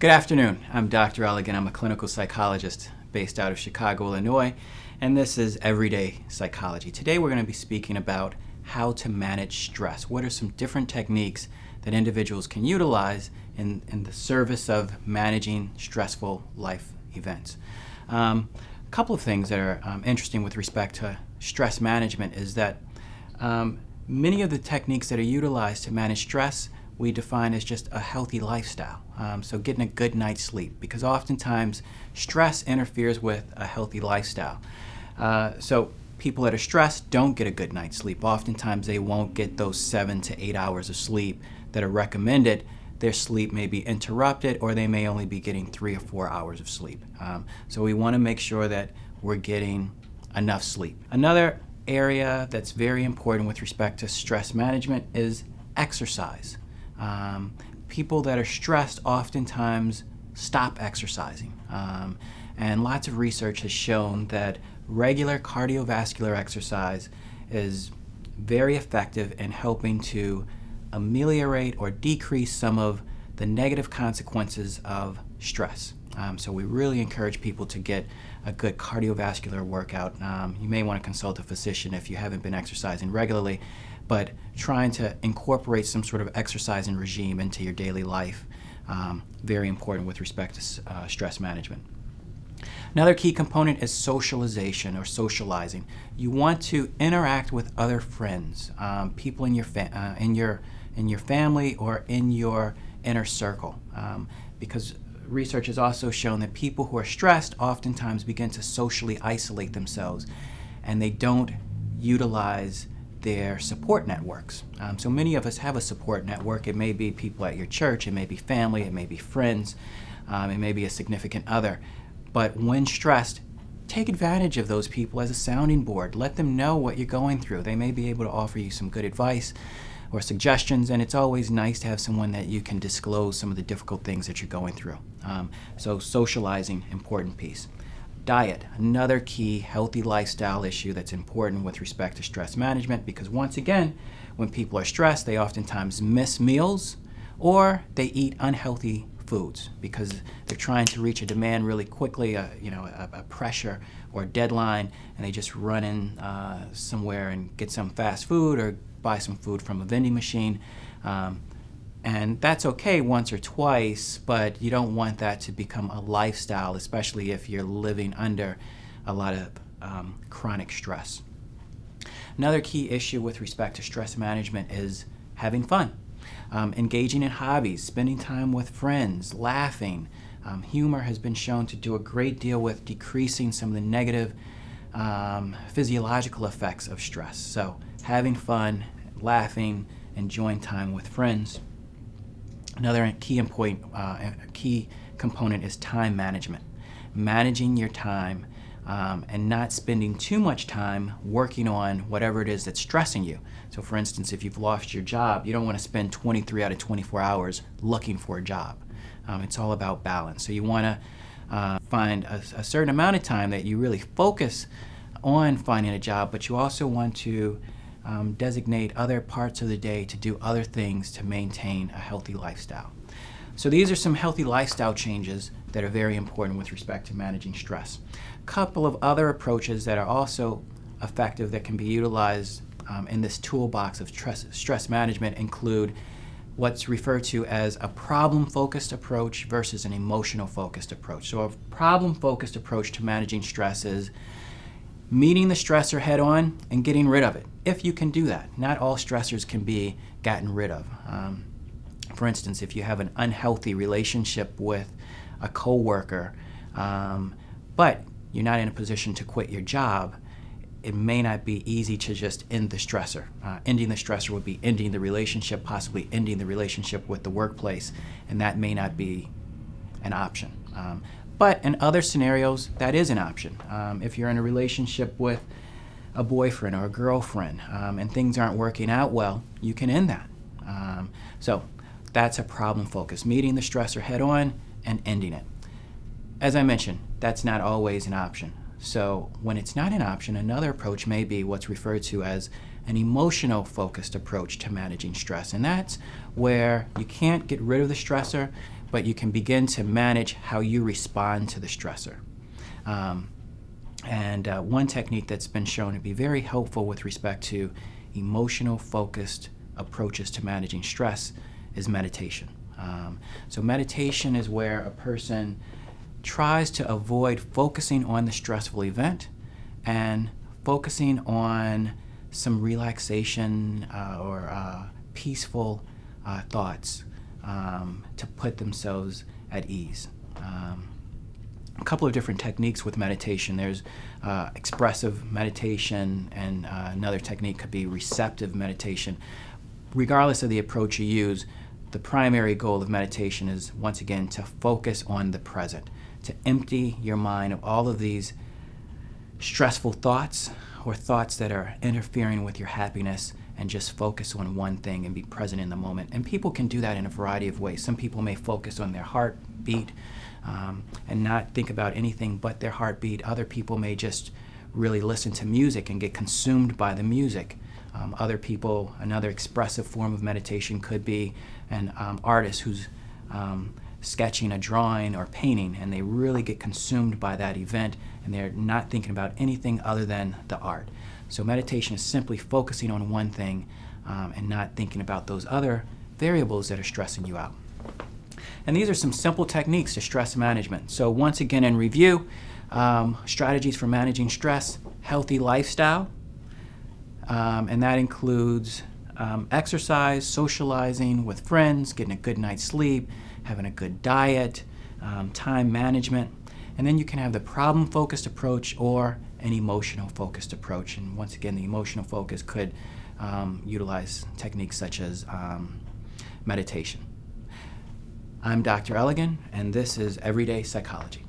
Good afternoon. I'm Dr. Elligan. I'm a clinical psychologist based out of Chicago, Illinois, and this is Everyday Psychology. Today we're going to be speaking about how to manage stress. What are some different techniques that individuals can utilize in the service of managing stressful life events? A couple of things that are interesting with respect to stress management is that many of the techniques that are utilized to manage stress we define as just a healthy lifestyle. So getting a good night's sleep, because oftentimes stress interferes with a healthy lifestyle. So people that are stressed don't get a good night's sleep. Oftentimes they won't get those 7 to 8 hours of sleep that are recommended. Their sleep may be interrupted, or they may only be getting 3 or 4 hours of sleep. So we want to make sure that we're getting enough sleep. Another area that's very important with respect to stress management is exercise. People that are stressed oftentimes stop exercising. And lots of research has shown that regular cardiovascular exercise is very effective in helping to ameliorate or decrease some of the negative consequences of stress. So we really encourage people to get a good cardiovascular workout. You may want to consult a physician if you haven't been exercising regularly, but trying to incorporate some sort of exercise and regime into your daily life, very important with respect to stress management. Another key component is socialization or socializing. You want to interact with other friends, people in your family or in your inner circle, because research has also shown that people who are stressed oftentimes begin to socially isolate themselves, and they don't utilize their support networks. So many of us have a support network. It may be people at your church, it may be family, it may be friends, it may be a significant other. But when stressed, take advantage of those people as a sounding board. Let them know what you're going through. They may be able to offer you some good advice or suggestions, and it's always nice to have someone that you can disclose some of the difficult things that you're going through. So socializing, important piece. Diet, another key healthy lifestyle issue that's important with respect to stress management, because once again, when people are stressed, they oftentimes miss meals or they eat unhealthy foods because they're trying to reach a demand really quickly, a pressure or a deadline, and they just run in somewhere and get some fast food or buy some food from a vending machine. And that's okay once or twice, but you don't want that to become a lifestyle, especially if you're living under a lot of chronic stress. Another key issue with respect to stress management is having fun. Engaging in hobbies, spending time with friends, laughing. Humor has been shown to do a great deal with decreasing some of the negative physiological effects of stress. So having fun, laughing, enjoying time with friends. Another key component is time management. Managing your time and not spending too much time working on whatever it is that's stressing you. So for instance, if you've lost your job, you don't want to spend 23 out of 24 hours looking for a job. It's all about balance. So you want to find a certain amount of time that you really focus on finding a job, but you also want to designate other parts of the day to do other things to maintain a healthy lifestyle. So these are some healthy lifestyle changes that are very important with respect to managing stress. A couple of other approaches that are also effective that can be utilized in this toolbox of stress management include what's referred to as a problem-focused approach versus an emotional-focused approach. So a problem-focused approach to managing stress is meeting the stressor head on and getting rid of it, if you can do that. Not all stressors can be gotten rid of. For instance, if you have an unhealthy relationship with a coworker, but you're not in a position to quit your job, it may not be easy to just end the stressor. Ending the stressor would be ending the relationship, possibly ending the relationship with the workplace, and that may not be an option. But in other scenarios, that is an option. If you're in a relationship with a boyfriend or a girlfriend and things aren't working out well, you can end that. So that's a problem focus, meeting the stressor head on and ending it. As I mentioned, that's not always an option. So when it's not an option, another approach may be what's referred to as an emotional focused approach to managing stress. And that's where you can't get rid of the stressor, but you can begin to manage how you respond to the stressor. One technique that's been shown to be very helpful with respect to emotional focused approaches to managing stress is meditation. So meditation is where a person tries to avoid focusing on the stressful event and focusing on some relaxation or peaceful thoughts to put themselves at ease. A couple of different techniques with meditation. There's expressive meditation, and another technique could be receptive meditation. Regardless of the approach you use, the primary goal of meditation is, once again, to focus on the present, to empty your mind of all of these stressful thoughts or thoughts that are interfering with your happiness, and just focus on one thing and be present in the moment. And people can do that in a variety of ways. Some people may focus on their heartbeat and not think about anything but their heartbeat. Other people may just really listen to music and get consumed by the music. Other people, another expressive form of meditation could be an artist who's sketching a drawing or painting, and they really get consumed by that event, and they're not thinking about anything other than the art. So meditation is simply focusing on one thing and not thinking about those other variables that are stressing you out. And these are some simple techniques to stress management. So once again, in review, strategies for managing stress: healthy lifestyle, and that includes exercise, socializing with friends, getting a good night's sleep, having a good diet, time management. And then you can have the problem-focused approach or an emotional-focused approach. And once again, the emotional focus could utilize techniques such as meditation. I'm Dr. Elligan, and this is Everyday Psychology.